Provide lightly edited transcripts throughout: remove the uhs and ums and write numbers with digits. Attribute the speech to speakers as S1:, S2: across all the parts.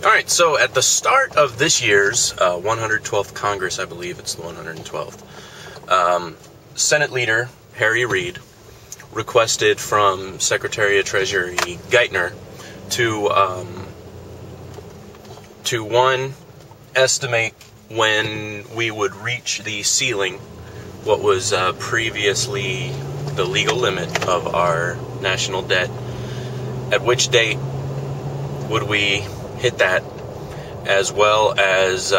S1: Alright, so at the start of this year's 112th Congress, I believe it's the 112th, Senate Leader Harry Reid requested from Secretary of Treasury Geithner to one, estimate when we would reach the ceiling, what was previously the legal limit of our national debt, at which date would we hit that, as well as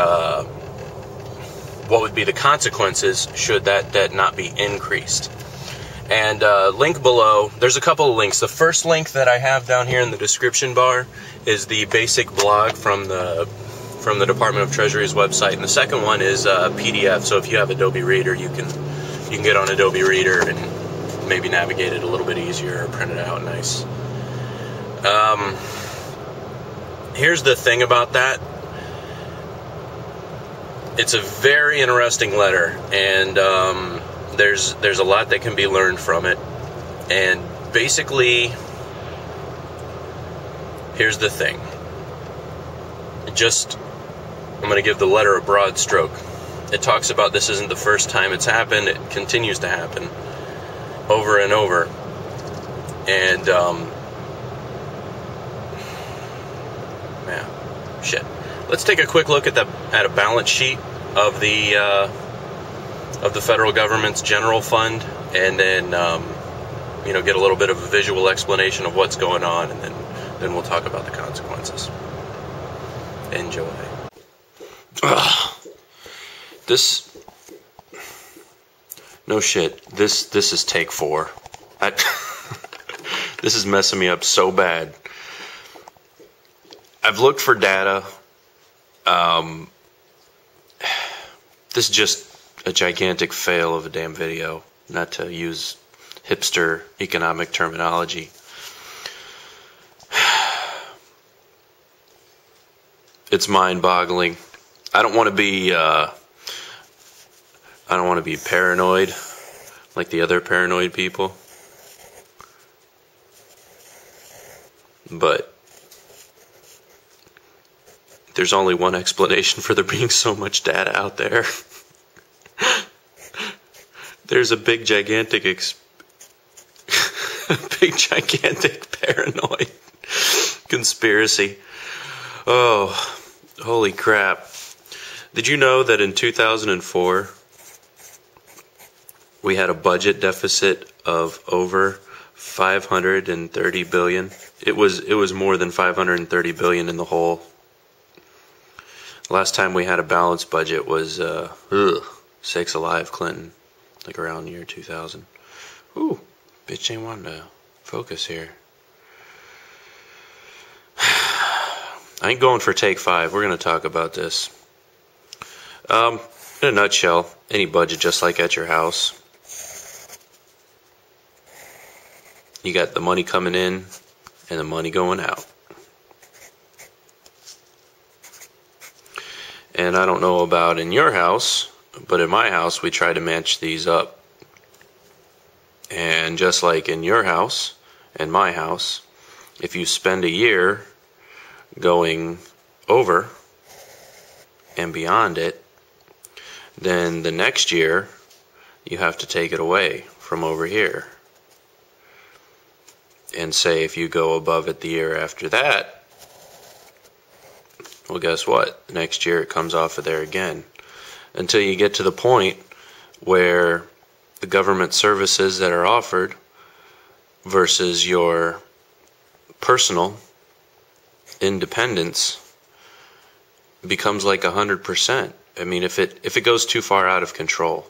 S1: what would be the consequences should that debt not be increased. And link below, there's a couple of links. The first link that I have down here in the description bar is the basic blog from the Department of Treasury's website, and the second one is a PDF. So if you have Adobe Reader, you can get on Adobe Reader and maybe navigate it a little bit easier or print it out nice. Here's the thing about that. It's a very interesting letter, and there's a lot that can be learned from it. And basically, here's the thing. I'm going to give the letter a broad stroke. It talks about this isn't the first time it's happened. It continues to happen over and over. And, shit. Let's take a quick look at a balance sheet of the federal government's general fund, and then get a little bit of a visual explanation of what's going on, and then we'll talk about the consequences. Enjoy. No shit. This is take 4. This is messing me up so bad. I've looked for data. This is just a gigantic fail of a damn video, not to use hipster economic terminology. It's mind-boggling. I don't want to be paranoid like the other paranoid people, but there's only one explanation for there being so much data out there. There's a big gigantic paranoid conspiracy. Oh, holy crap. Did you know that in 2004 we had a budget deficit of over 530 billion? It was more than 530 billion in the hole. Last time we had a balanced budget was sakes alive, Clinton, like around the year 2000. Ooh, bitch ain't wanting to focus here. I ain't going for take 5. We're going to talk about this. In a nutshell, any budget just like at your house. You got the money coming in and the money going out. And I don't know about in your house, but in my house we try to match these up. And just like in your house and my house, if you spend a year going over and beyond it, then the next year you have to take it away from over here. And say if you go above it the year after that, well, guess what? Next year it comes off of there again. Until you get to the point where the government services that are offered versus your personal independence becomes like 100%. I mean, if it goes too far out of control.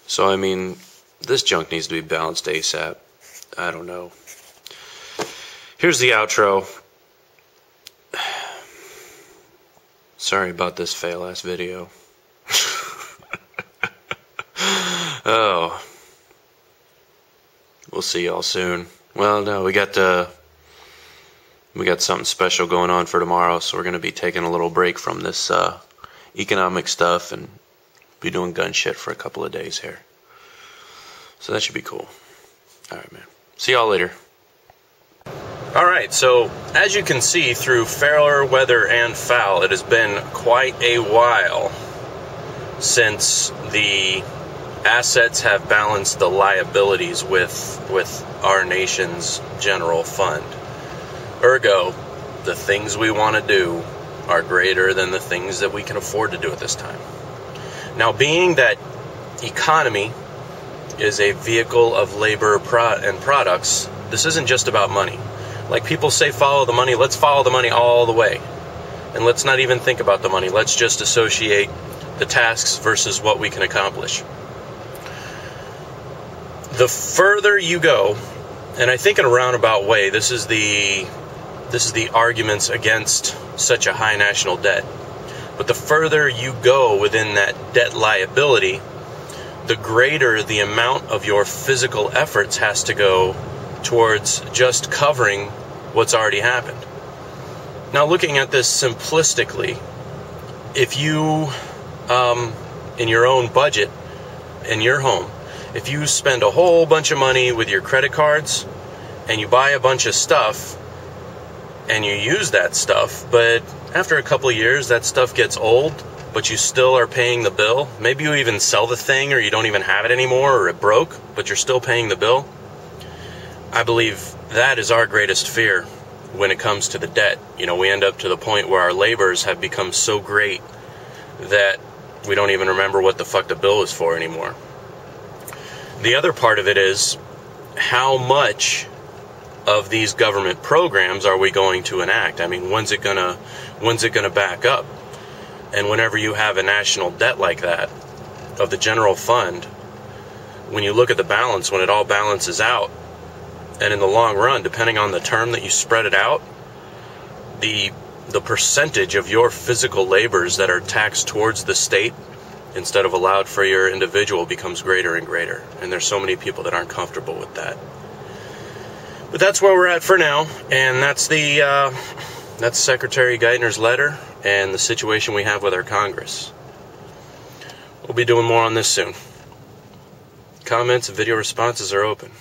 S1: So, I mean, this junk needs to be balanced ASAP. I don't know. Here's the outro. Sorry about this fail-ass video. Oh. We'll see y'all soon. Well, no, we got something special going on for tomorrow, so we're going to be taking a little break from this economic stuff and be doing gun shit for a couple of days here. So that should be cool. Alright, man. See y'all later. All right, so as you can see, through fair weather and foul, it has been quite a while since the assets have balanced the liabilities with our nation's general fund. Ergo, the things we want to do are greater than the things that we can afford to do at this time. Now, being that economy is a vehicle of labor and products, this isn't just about money. Like people say, follow the money. Let's follow the money all the way. And let's not even think about the money. Let's just associate the tasks versus what we can accomplish. The further you go, and I think in a roundabout way, this is the arguments against such a high national debt. But the further you go within that debt liability, the greater the amount of your physical efforts has to go towards just covering what's already happened. Now, looking at this simplistically, if you, in your own budget, in your home, if you spend a whole bunch of money with your credit cards and you buy a bunch of stuff and you use that stuff, but after a couple of years that stuff gets old, but you still are paying the bill, maybe you even sell the thing or you don't even have it anymore or it broke, but you're still paying the bill, I believe that is our greatest fear when it comes to the debt. You know, we end up to the point where our labors have become so great that we don't even remember what the fuck the bill is for anymore. The other part of it is, how much of these government programs are we going to enact? I mean, when's it gonna back up? And whenever you have a national debt like that of the general fund, when you look at the balance, when it all balances out, and in the long run, depending on the term that you spread it out, the percentage of your physical labors that are taxed towards the state instead of allowed for your individual becomes greater and greater. And there's so many people that aren't comfortable with that. But that's where we're at for now, and that's Secretary Geithner's letter and the situation we have with our Congress. We'll be doing more on this soon. Comments and video responses are open.